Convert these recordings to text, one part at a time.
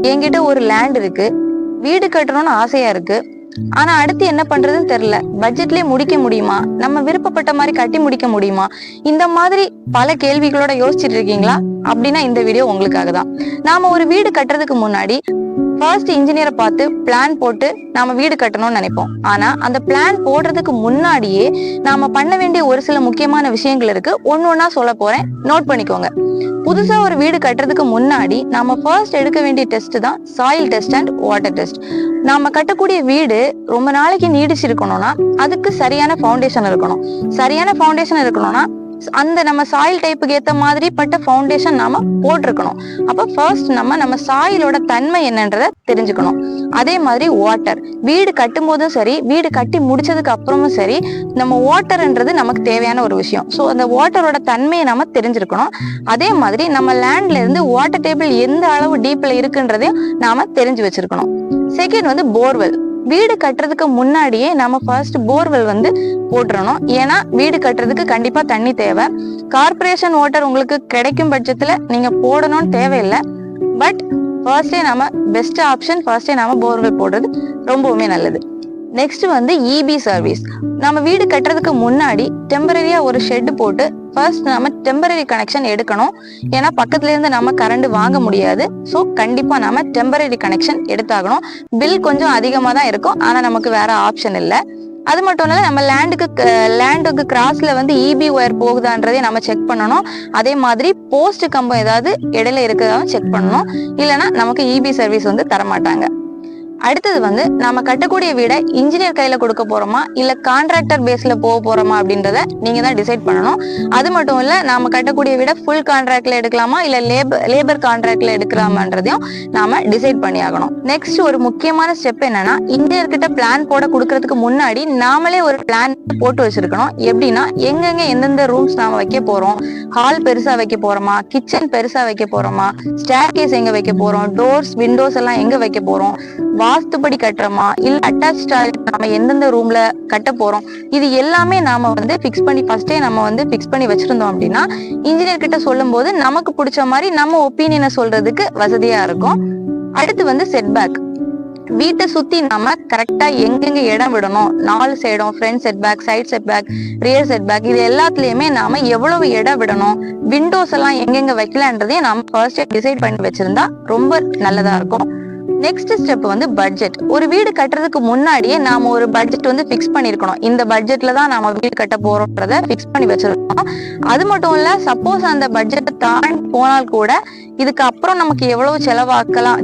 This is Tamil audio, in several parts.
என்கிட்ட ஒரு லேண்ட் இருக்கு, வீடு கட்டணும்னு ஆசையா இருக்கு, ஆனா அடுத்து என்ன பண்றதுன்னு தெரியல, பட்ஜெட்லயே முடிக்க முடியுமா, நம்ம விருப்பப்பட்ட மாதிரி கட்டி முடிக்க முடியுமா, இந்த மாதிரி பல கேள்விகளோட யோசிச்சுட்டு இருக்கீங்களா? அப்படின்னா இந்த வீடியோ உங்களுக்காக தான். நாம ஒரு வீடு கட்டுறதுக்கு முன்னாடி ஃபர்ஸ்ட் இன்ஜினியரை பார்த்து பிளான் போட்டு நாம வீடு கட்டணும்னு நினைப்போம். ஆனா அந்த பிளான் போடுறதுக்கு முன்னாடியே நாம பண்ண வேண்டிய ஒரு சில முக்கியமான விஷயங்கள் இருக்கு. ஒன்னொன்னா சொல்ல போறேன், நோட் பண்ணிக்கோங்க. புதுசா ஒரு வீடு கட்டுறதுக்கு முன்னாடி நாம ஃபர்ஸ்ட் எடுக்க வேண்டிய டெஸ்ட் தான் soil test and water test. நாம கட்டக்கூடிய வீடு ரொம்ப நாளைக்கு நீடிச்சிருக்கணும்னா அதுக்கு சரியான ஃபவுண்டேஷன் இருக்கணும். சரியான ஃபவுண்டேஷன் இருக்கணும்னா அந்த நம்ம சாயில் டைப்புக்கு ஏத்த மாதிரி பட்ட ஃபவுண்டேஷன் நாம போட்டிருக்கணும். அப்ப ஃபர்ஸ்ட் நம்ம சாயிலோட தன்மை என்னன்றத தெரிஞ்சுக்கணும். அதே மாதிரி வாட்டர், வீடு கட்டும் போதும் சரி, வீடு கட்டி முடிச்சதுக்கு அப்புறமும் சரி, நம்ம வாட்டர்ன்றது நமக்கு தேவையான ஒரு விஷயம். ஸோ அந்த வாட்டரோட தன்மையை நம்ம தெரிஞ்சிருக்கணும். அதே மாதிரி நம்ம லேண்ட்ல இருந்து வாட்டர் டேபிள் எந்த அளவு டீப்ல இருக்குன்றதையும் நாம தெரிஞ்சு வச்சிருக்கணும். செகண்ட் வந்து போர்வெல். வீடு கட்டுறதுக்கு முன்னாடியே நம்ம ஃபர்ஸ்ட் போர்வெல் வந்து போட்டுறணும். ஏன்னா வீடு கட்டுறதுக்கு கண்டிப்பா தண்ணி தேவை. கார்பரேஷன் வாட்டர் உங்களுக்கு கிடைக்கும் பட்சத்துல நீங்க போடணும்னு தேவையில்லை. பட் ஃபர்ஸ்டே நம்ம பெஸ்ட் ஆப்ஷன் ஃபர்ஸ்டே நம்ம போர்வெல் போடுறது ரொம்பவுமே நல்லது. நெக்ஸ்ட் வந்து இபி சர்வீஸ். நம்ம வீடு கட்டுறதுக்கு முன்னாடி டெம்பரரியா ஒரு ஷெட் போட்டு ஃபர்ஸ்ட் நம்ம டெம்பரரி கனெக்ஷன் எடுக்கணும். ஏன்னா பக்கத்துல இருந்து நம்ம கரண்ட் வாங்க முடியாது. ஸோ கண்டிப்பா நம்ம டெம்பரரி கனெக்ஷன் எடுத்தாகணும். பில் கொஞ்சம் அதிகமா தான் இருக்கும், ஆனா நமக்கு வேற ஆப்ஷன் இல்லை. அது மட்டும் இல்ல, நம்ம லேண்டுக்கு கிராஸ்ல வந்து இபி ஒயர் போகுதான்றதை நம்ம செக் பண்ணணும். அதே மாதிரி போஸ்ட் கம்பம் ஏதாவது இடையில இருக்கிறதாவும் செக் பண்ணணும். இல்லைன்னா நமக்கு இபி சர்வீஸ் வந்து தரமாட்டாங்க. அடுத்தது வந்து நம்ம கட்டக்கூடிய வீடை இன்ஜினியர் கையில கொடுக்க போறோமா இல்ல கான்ட்ராக்டர் பேஸ்ல போக போறோமா அப்படின்றத நீங்க தான் டிசைட் பண்ணணும். அது மட்டும் இல்ல, நாம கட்டக்கூடிய வீடை ஃபுல் கான்ட்ராக்ட்ல எடுக்கலாமா இல்ல லேபர் கான்ட்ராக்ட்ல எடுக்கலாமான்றதையும் நாம டிசைட் பண்ணி ஆகணும். நெக்ஸ்ட் ஒரு முக்கியமான ஸ்டெப் என்னன்னா, இன்ஜினியர் கிட்ட பிளான் போட கொடுக்கறதுக்கு முன்னாடி நாமளே ஒரு பிளான் போட்டு வச்சிருக்கணும். எப்படின்னா எங்கெங்க எந்தெந்த ரூம்ஸ் நாம வைக்க போறோம், ஹால் பெருசா வைக்க போறோமா, கிச்சன் பெருசா வைக்க போறோமா, ஸ்டேர் கேஸ் எங்க வைக்க போறோம், டோர்ஸ் விண்டோஸ் எல்லாம் எங்க வைக்க போறோம், வாஸ்துபடி கட்டுறோமா இல்ல அட்டாச் டாய்லெட் நாம எந்தெந்த ரூம்ல கட்ட போறோம், இது எல்லாமே நாம வந்து பிக்ஸ் பண்ணி ஃபர்ஸ்டே நம்ம வந்து பிக்ஸ் பண்ணி வச்சிருந்தோம் அப்படின்னா இன்ஜினியர் கிட்ட சொல்லும் போது நமக்கு பிடிச்ச மாதிரி நம்ம ஒப்பீனியனை சொல்றதுக்கு வசதியா இருக்கும். அடுத்து வந்து செட்பேக். வீட்டை சுத்தி நாம கரெக்டா எங்கெங்க இடம் விடணும், 4 சைடும் front setback, side setback, rear setback, இது எல்லாத்துலயுமே நாம எவ்வளவு இடம் விடணும், விண்டோஸ் எல்லாம் எங்கெங்க வைக்கலான்றதையும் நாம ஃபர்ஸ்ட் டிசைட் பண்ணி வச்சிருந்தா ரொம்ப நல்லதா இருக்கும். நெக்ஸ்ட் ஸ்டெப் வந்து பட்ஜெட். ஒரு வீடு கட்டுறதுக்கு முன்னாடியே நாம ஒரு பட்ஜெட் வந்து பிக்ஸ் பண்ணிருக்கணும். இந்த பட்ஜெட்ல தான் நாம வீடு கட்ட போறோம்ன்றத பிக்ஸ் பண்ணி வச்சிருக்கோம். அது மட்டும் இல்ல, சப்போஸ் அந்த பட்ஜெட்டை தாண்டி போனால் கூட இதுக்கு அப்புறம் நமக்கு எவ்வளவு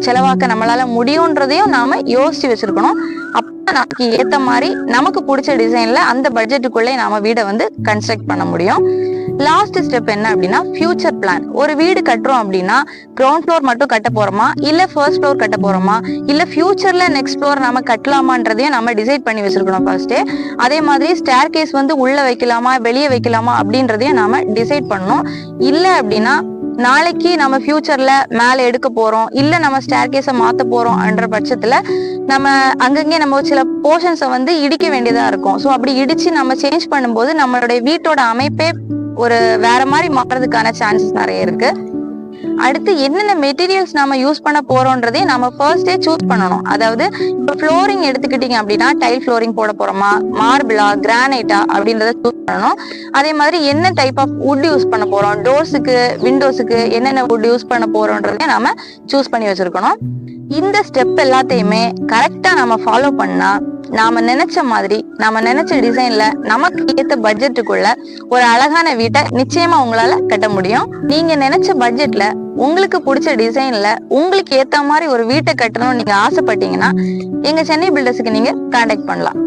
செலவாக்க நம்மளால முடியும்ன்றதையும் நாம யோசிச்சு வச்சிருக்கணும். அப்ப நமக்கு ஏத்த மாதிரி நமக்கு பிடிச்ச டிசைன்ல அந்த பட்ஜெட்டுக்குள்ளே நாம வீடை வந்து கன்ஸ்ட்ரக்ட் பண்ண முடியும். லாஸ்ட் ஸ்டெப் என்ன அப்படின்னா ஃபியூச்சர் பிளான். ஒரு வீடு கட்டுறோம் அப்படின்னா கிரவுண்ட் ஃப்ளோர் மட்டும் கட்ட போறோமா இல்ல ஃபர்ஸ்ட் ஃப்ளோர் கட்ட போறோமா இல்ல ஃபியூச்சர்ல நெக்ஸ்ட் ஃப்ளோர் நம்ம கட்டலாமான்றதையும் நம்ம டிசைட் பண்ணி வச்சிருக்கணும் ஃபர்ஸ்டே. அதே மாதிரி ஸ்டேர் கேஸ் வந்து உள்ள வைக்கலாமா வெளியே வைக்கலாமா அப்படின்றதையும் நாம டிசைட் பண்ணணும். இல்ல அப்படின்னா நாளைக்கு நம்ம ஃபியூச்சர்ல மேல எடுக்க போறோம் இல்ல நம்ம ஸ்டேர் கேஸை மாத்த போறோம் என்ற பட்சத்துல நம்ம அங்கங்கே நம்ம சில போர்ஷன்ஸை வந்து இடிக்க வேண்டியதா இருக்கும். ஸோ அப்படி இடிச்சு நம்ம சேஞ்ச் பண்ணும்போது நம்மளுடைய வீட்டோட அமைப்பே ஒரு வேற மாதிரி மாறதுக்கான சான்சஸ் நிறைய இருக்கு. அடுத்து என்னென்ன மெட்டீரியல்ஸ் நாம யூஸ் பண்ண போறோம்ன்றதே நம்ம ஃபர்ஸ்டே சூஸ் பண்ணணும். அதாவது இப்போ ஃப்ளோரிங் எடுத்துக்கிட்டீங்க அப்படின்னா டைல் ஃப்ளோரிங் போட போறோமா, மார்பிளா, கிரானைட்டா அப்படின்றத சூஸ் பண்ணணும். அதே மாதிரி என்ன டைப் ஆஃப் வுட் யூஸ் பண்ண போறோம், டோர்ஸுக்கு விண்டோஸுக்கு என்னென்ன வுட் யூஸ் பண்ண போறோம்ன்றதே நாம சூஸ் பண்ணி வச்சிருக்கணும். இந்த ஸ்டெப் எல்லாத்தையுமே கரெக்டா நம்ம ஃபாலோ பண்ணா நாம நினைச்ச மாதிரி நாம நினைச்ச டிசைன்ல நமக்கு ஏத்த பட்ஜெட்டுக்குள்ள ஒரு அழகான வீட்டை நிச்சயமா உங்களால கட்ட முடியும். நீங்க நினைச்ச பட்ஜெட்ல உங்களுக்கு பிடிச்ச டிசைன்ல உங்களுக்கு ஏத்த மாதிரி ஒரு வீட்டை கட்டணும்னு நீங்க ஆசைப்பட்டீங்கன்னா எங்க சென்னை பில்டர்ஸுக்கு நீங்க கான்டாக்ட் பண்ணலாம்.